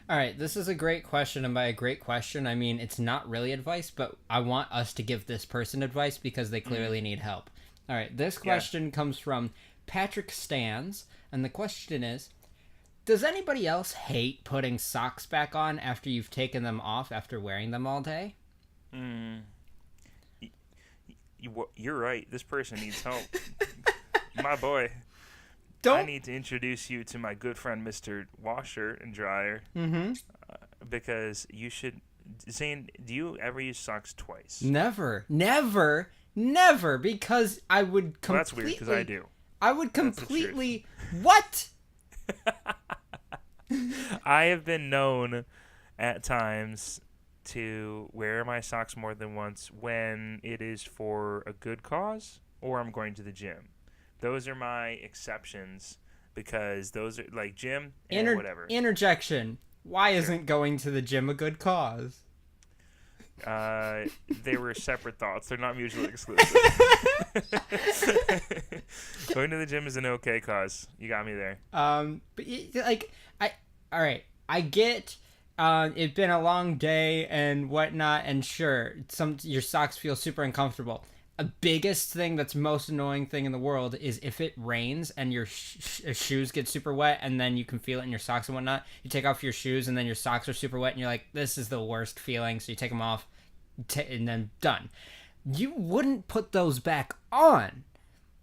All right, this is a great question, and by a great question, I mean it's not really advice, but I want us to give this person advice because they clearly need help. All right, this question comes from Patrick Stans, and the question is, does anybody else hate putting socks back on after you've taken them off after wearing them all day? Mm. You're right. This person needs help. My boy. I Don't. need to introduce you to my good friend, Mr. Washer and Dryer, Mm-hmm. because you should. Zane, do you ever use socks twice? Never, never, never, because I would completely. Well, that's weird because I do. I would That's the truth. completely. What? I have been known at times to wear my socks more than once when it is for a good cause or I'm going to the gym. Those are my exceptions because those are like gym and whatever. Interjection. Why isn't going to the gym a good cause? They were separate thoughts. They're not mutually exclusive. Going to the gym is an okay cause. You got me there. But all right. I get. It's been a long day and whatnot, and sure, your socks feel super uncomfortable. A biggest thing that's most annoying thing in the world is if it rains and your shoes get super wet and then you can feel it in your socks and whatnot. You take off your shoes and then your socks are super wet and you're like, this is the worst feeling. So you take them off and then done. You wouldn't put those back on.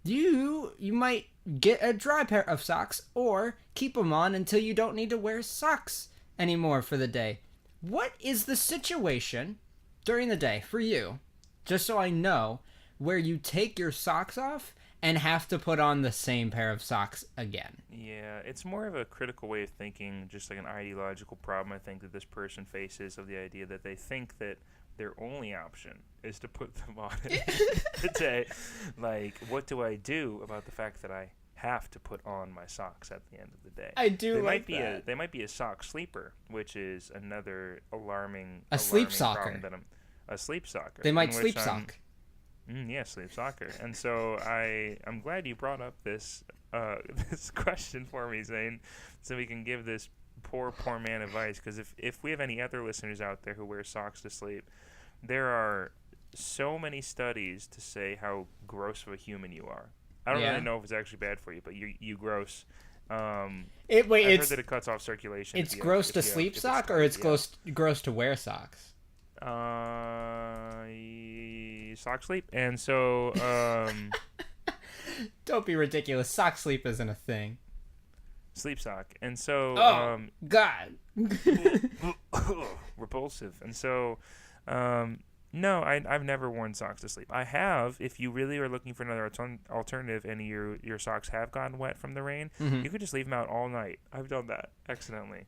You might get a dry pair of socks or keep them on until you don't need to wear socks anymore for the day. What is the situation during the day for you? Just so I know, where you take your socks off and have to put on the same pair of socks again. Yeah, it's more of a critical way of thinking, just like an ideological problem I think that this person faces of the idea that they think that their only option is to put them on today. Like, what do I do about the fact that I have to put on my socks at the end of the day? I do like that. They might be a sock sleeper, which is another alarming sleep problem socker. that a sleep socker. They might sleep sock. Yeah, sleep soccer. And so I'm glad you brought up this this question for me, Zane, so we can give this poor man advice. Because if we have any other listeners out there who wear socks to sleep, there are so many studies to say how gross of a human you are. I don't really know if it's actually bad for you, but you gross. I've heard that it cuts off circulation. It's gross to sleep sock, or it's gross to wear socks? Sock sleep. And so Don't be ridiculous. Sock sleep isn't a thing. Sleep sock. And so God. repulsive. And so no, I've never worn socks to sleep. I have, if you really are looking for another alternative and your socks have gotten wet from the rain, you could just leave them out all night. I've done that accidentally.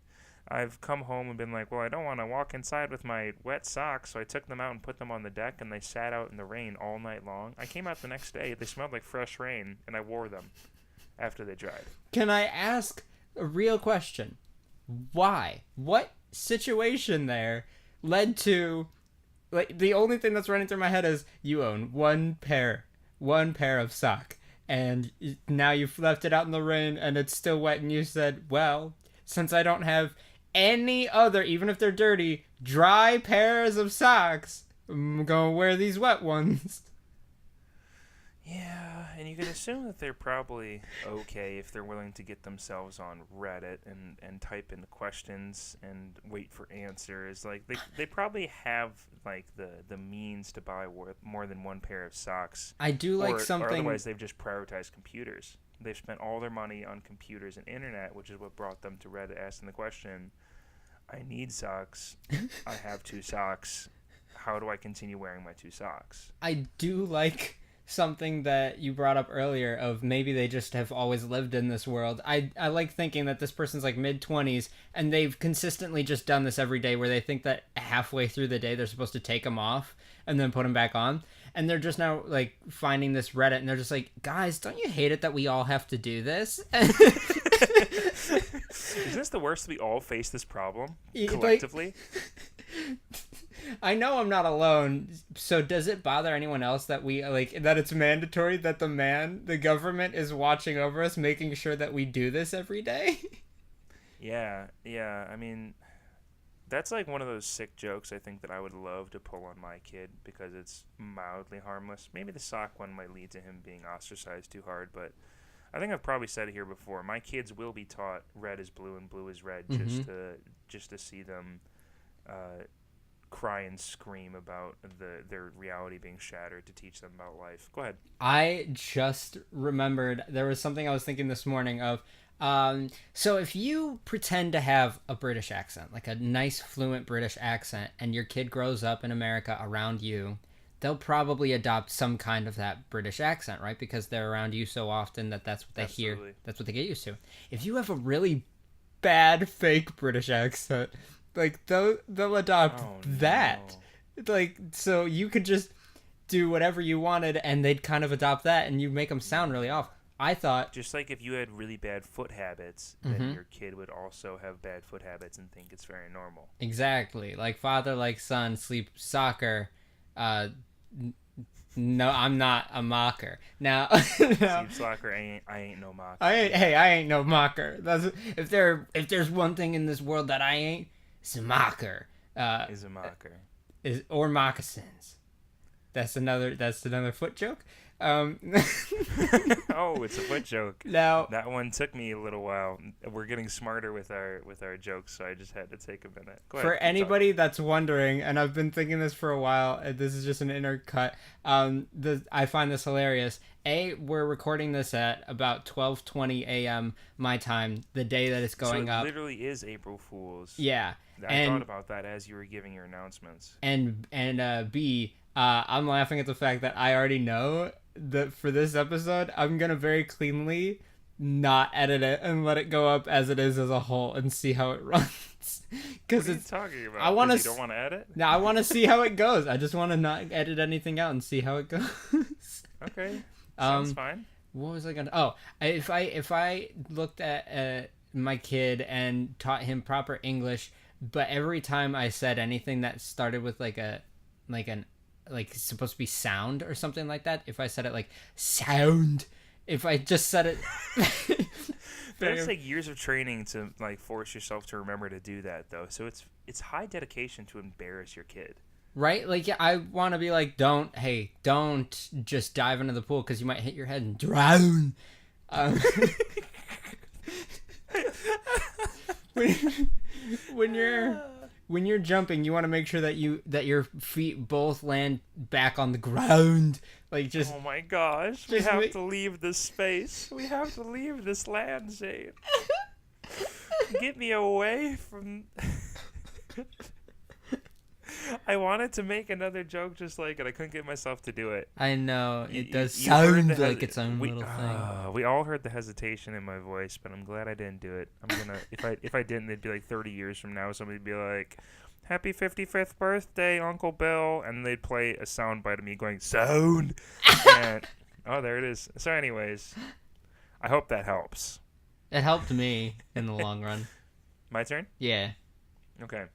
I've come home and been like, well, I don't want to walk inside with my wet socks, so I took them out and put them on the deck, and they sat out in the rain all night long. I came out the next day. They smelled like fresh rain, and I wore them after they dried. Can I ask a real question? Why? What situation there led to... Like, the only thing that's running through my head is you own one pair of sock, and now you've left it out in the rain, and it's still wet, and you said, well, since I don't have any other, even if they're dirty, dry pairs of socks, I'm gonna wear these wet ones. Yeah, and you can assume that they're probably okay if they're willing to get themselves on Reddit and type in questions and wait for answers. Like, they probably have, like, the means to buy more than one pair of socks. I do like or something... otherwise they've just prioritized computers. They've spent all their money on computers and internet, which is what brought them to Reddit asking the question, I need socks. I have 2 socks. How do I continue wearing my 2 socks? I do like something that you brought up earlier of maybe they just have always lived in this world. I like thinking that this person's like mid-20s and they've consistently just done this every day where they think that halfway through the day they're supposed to take them off and then put them back on. And they're just now like finding this Reddit and they're just like, guys, don't you hate it that we all have to do this? Is this the worst? We all face this problem collectively? I know I'm not alone. So does it bother anyone else that we that it's mandatory that the government is watching over us, making sure that we do this every day? Yeah. I mean, That's like one of those sick jokes I think that I would love to pull on my kid because it's mildly harmless. Maybe the sock one might lead to him being ostracized too hard, but I think I've probably said it here before. My kids will be taught red is blue and blue is red Mm-hmm. just to see them cry and scream about their reality being shattered to teach them about life. Go ahead. I just remembered there was something I was thinking this morning of. So if you pretend to have a British accent, like a nice fluent British accent, and your kid grows up in America around you, they'll probably adopt some kind of that British accent, right? Because they're around you so often that that's what they hear. That's what they get used to. If you have a really bad fake British accent, like they'll adopt that. No. Like, so you could just do whatever you wanted and they'd kind of adopt that and you make them sound really off. I thought Just like if you had really bad foot habits, then your kid would also have bad foot habits and think it's very normal. exactly like father like son sleep soccer. No, I'm not a mocker. Now, Sleepsocking, I ain't no mocker. I ain't no mocker. That's if there's one thing in this world that I ain't, it's a mocker. Is a mocker. Or moccasins. That's another foot joke. Oh, it's a foot joke. Now That one took me a little while. We're getting smarter with our jokes, so I just had to take a minute. Go ahead, for keep anybody that's wondering, and I've been thinking this for a while, this is just an inner cut. I find this hilarious. We're recording this at about 12:20 a.m. my time, the day that it's going up. So it literally is April Fool's. Yeah, I thought about that as you were giving your announcements. And B, I'm laughing at the fact that I already know that for this episode, I'm gonna very cleanly not edit it and let it go up as it is as a whole and see how it runs. Because What are you talking about? I want to. You don't want to edit? No, I want to see how it goes. I just want to not edit anything out and see how it goes. Okay, sounds fine. What was I gonna? Oh, if I looked at my kid and taught him proper English, but every time I said anything that started with like it's supposed to be sound or something like that, if I said it like sound, if I just said it. That's like years of training to like force yourself to remember to do that though. So it's high dedication to embarrass your kid. Right? Like, yeah, I want to be like, don't just dive into the pool because you might hit your head and drown. When you're jumping, you want to make sure that your feet both land back on the ground. Like, just Oh my gosh, we just have make- to leave this space. We have to leave this land, Zane. Get me away from... I wanted to make another joke just like it. I couldn't get myself to do it. I know it does You heard sound the like its own little thing. We all heard the hesitation in my voice, but I'm glad I didn't do it. I'm gonna if I didn't, it'd be like 30 years from now. Somebody'd be like, "Happy 55th birthday, Uncle Bill," and they'd play a sound bite of me going sound. And, oh, there it is. So, anyways, I hope that helps. It helped me in the long run. My turn. Yeah. Okay.